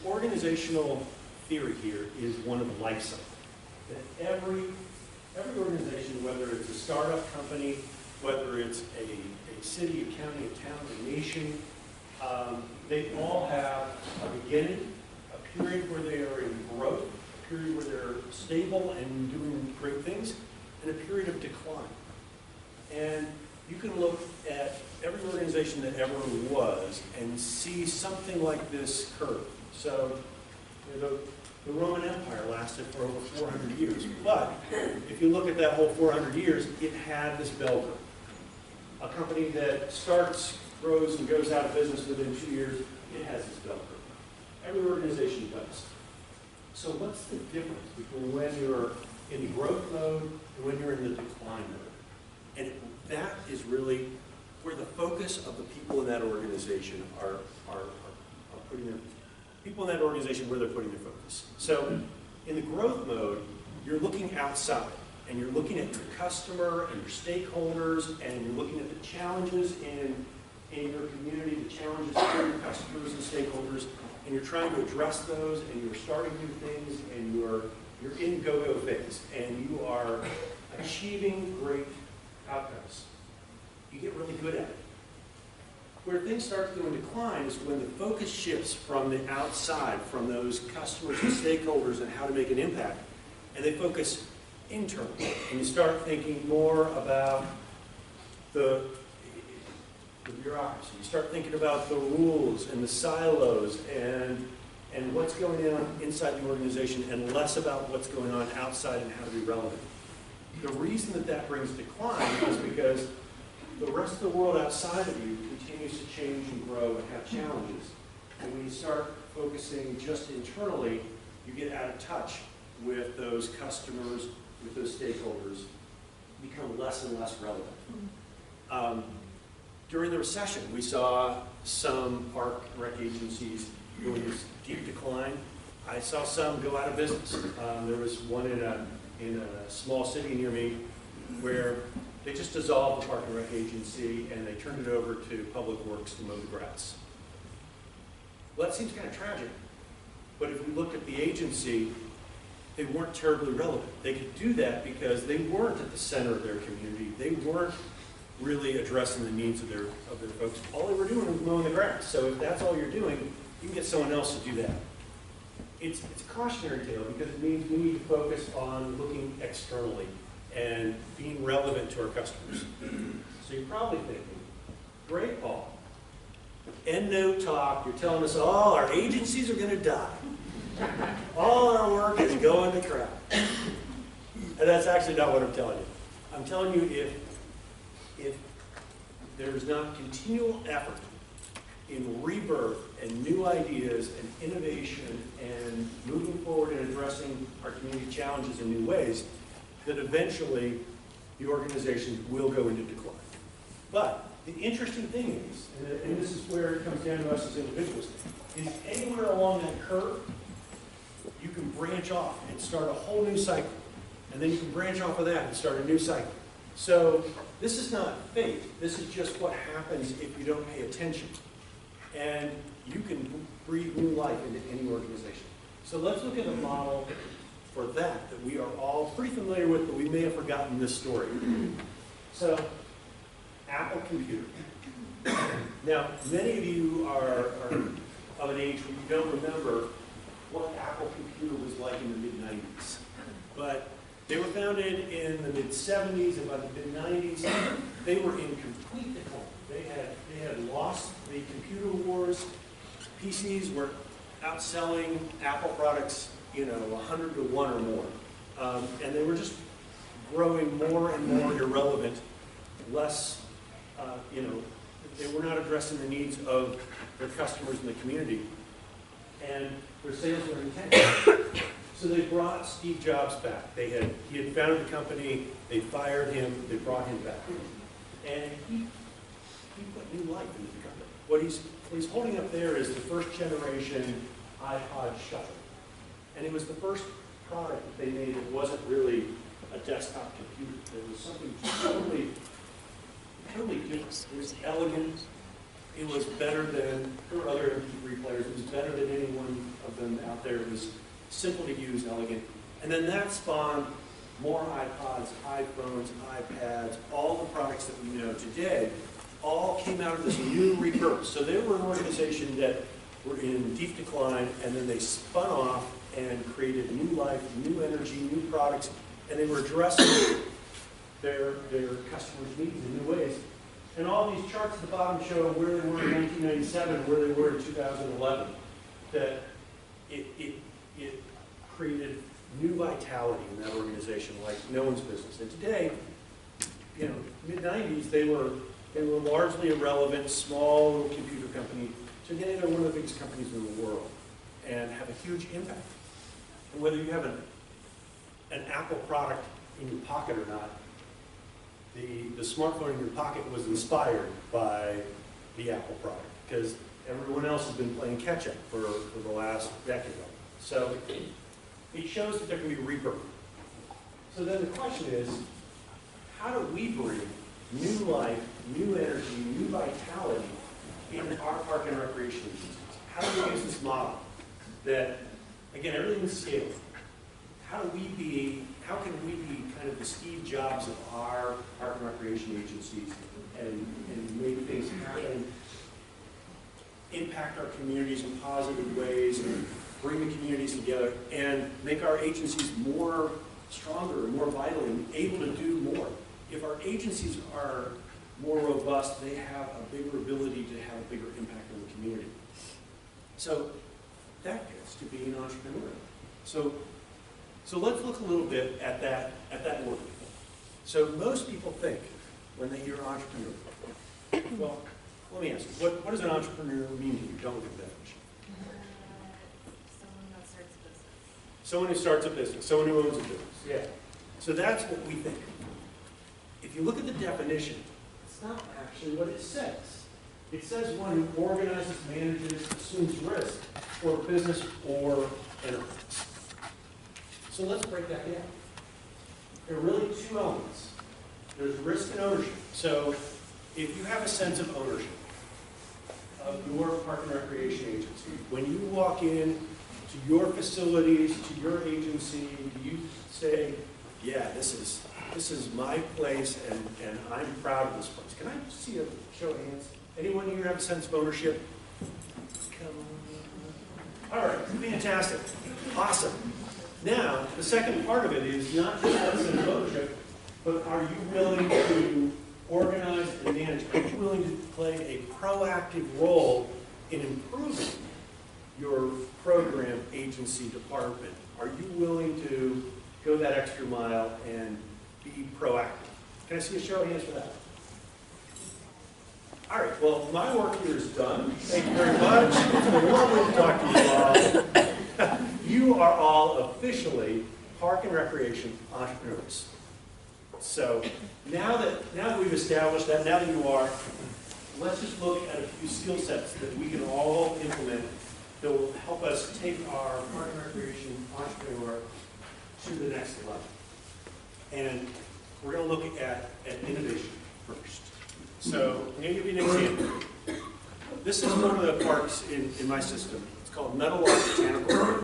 organizational theory here is one of life cycle. That every organization, whether it's a startup company, whether it's a city, a county, a town, a nation, they all have a beginning, a period where they are in growth, a period where they're stable and doing great things, and a period of decline. And you can look at every organization that ever was and see something like this curve. So the Roman Empire lasted for over 400 years, but if you look at that whole 400 years, it had this bell curve. A company that starts, grows, and goes out of business within 2 years, it has this bell curve. Every organization does. So what's the difference between when you're in the growth mode and when you're in the decline mode? And that is really where the focus of the people in that organization are putting their people in that organization where they're putting their focus. So in the growth mode, you're looking outside and you're looking at your customer and your stakeholders, and you're looking at the challenges in your community, the challenges for your customers and stakeholders, and you're trying to address those, and you're starting new things, and you're in go-go phase, and you are achieving great outcomes. You get really good at it. Where things start to go in decline is when the focus shifts from the outside, from those customers and stakeholders and how to make an impact, and they focus internally. And you start thinking more about the bureaucracy. You start thinking about the rules and the silos and what's going on inside the organization, and less about what's going on outside and how to be relevant. The reason that that brings decline is because the rest of the world outside of you continues to change and grow and have challenges. And when you start focusing just internally, you get out of touch with those customers, with those stakeholders, become less and less relevant. During the recession, we saw some park and rec agencies go into deep decline. I saw some go out of business. There was one in a small city near me where they just dissolved the park and rec agency and they turned it over to Public Works to mow the grass. Well, that seems kind of tragic, but if we looked at the agency, they weren't terribly relevant. They could do that because they weren't at the center of their community. They weren't really addressing the needs of their folks. All they were doing was mowing the grass. So if that's all you're doing, you can get someone else to do that. It's a cautionary tale because it means we need to focus on looking externally and being relevant to our customers. So you're probably thinking, great, Paul. End note talk, you're telling us all our agencies are going to die. All our work is going to crap. And that's actually not what I'm telling you. I'm telling you if there's not continual effort in rebirth and new ideas and innovation and moving forward and addressing our community challenges in new ways, that eventually the organization will go into decline. But the interesting thing is, and this is where it comes down to us as individuals, is anywhere along that curve, you can branch off and start a whole new cycle. And then you can branch off of that and start a new cycle. So this is not fate. This is just what happens if you don't pay attention. And you can breathe new life into any organization. So let's look at a model for that we are all pretty familiar with, but we may have forgotten this story. So, Apple computer. Now, many of you are of an age where you don't remember what Apple computer was like in the mid-90s. But they were founded in the mid-70s, and by the mid-90s, they were in complete decline. They had lost the computer wars. PCs were outselling Apple products, 100 to 1 or more. And they were just growing more and more irrelevant, less, they were not addressing the needs of their customers in the community. And their sales were in tank. So they brought Steve Jobs back. He had founded the company, they fired him, they brought him back. And he put new life into the company. What he's holding up there is the first generation iPod Shuffle. And it was the first product that they made that wasn't really a desktop computer. It was something totally different. It was elegant, It was better than, there were other MP3 players, it was better than any one of them out there. It was simple to use, elegant. And then that spawned more iPods, iPhones, iPads, all the products that we know today, all came out of this new repurpose. So they were an organization that were in deep decline, and then they spun off and created new life, new energy, new products, and they were addressing their customers' needs in new ways. And all these charts at the bottom show where they were in 1997, where they were in 2011, that it created new vitality in that organization like no one's business. And today, you know, mid-90s, they were largely irrelevant, small little computer company. Today, they're one of the biggest companies in the world and have a huge impact. And whether you have an Apple product in your pocket or not, the smartphone in your pocket was inspired by the Apple product because everyone else has been playing catch-up for the last decade. So it shows that there can be rebirth. So then the question is, how do we bring new life, new energy, new vitality in our park and recreation agencies? How do we use this model that, again, everything's scaled? How can we be kind of the Steve Jobs of our park and recreation agencies and make things happen, impact our communities in positive ways, and bring the communities together, and make our agencies more stronger, more vital, and able to do more? If our agencies are more robust, they have a bigger ability to have a bigger impact on the community. So that gets to being entrepreneurial. So let's look a little bit at that word. So most people think when they hear entrepreneur, well, let me ask you, what does an entrepreneur mean to you? Don't look at the definition. Someone that starts a business. Someone who starts a business, someone who owns a business, yeah. So that's what we think. If you look at the definition, it's not actually what it says. It says one who organizes, manages, assumes risk for a business or enterprise. So let's break that down. There are really two elements. There's risk and ownership. So if you have a sense of ownership of your park and recreation agency, when you walk in to your facilities, to your agency, you say, yeah, this is my place and I'm proud of this place. Can I see a show of hands? Anyone here have a sense of ownership? Come on. All right, fantastic. Awesome. Now, the second part of it is not just that sense of ownership, but are you willing to organize and manage? Are you willing to play a proactive role in improving your program, agency, department? Are you willing to go that extra mile and be proactive? Can I see a show of hands for that? All right, well, my work here is done. Thank you very much. It's been lovely to talk to you all. You are all officially park and recreation entrepreneurs. So now that we've established that, now that you are, let's just look at a few skill sets that we can all implement that will help us take our park and recreation entrepreneur to the next level. And we're going to look at innovation first. So I'm going to give you an example. This is one of the parks in my system. It's called Meadowlark Botanical Garden.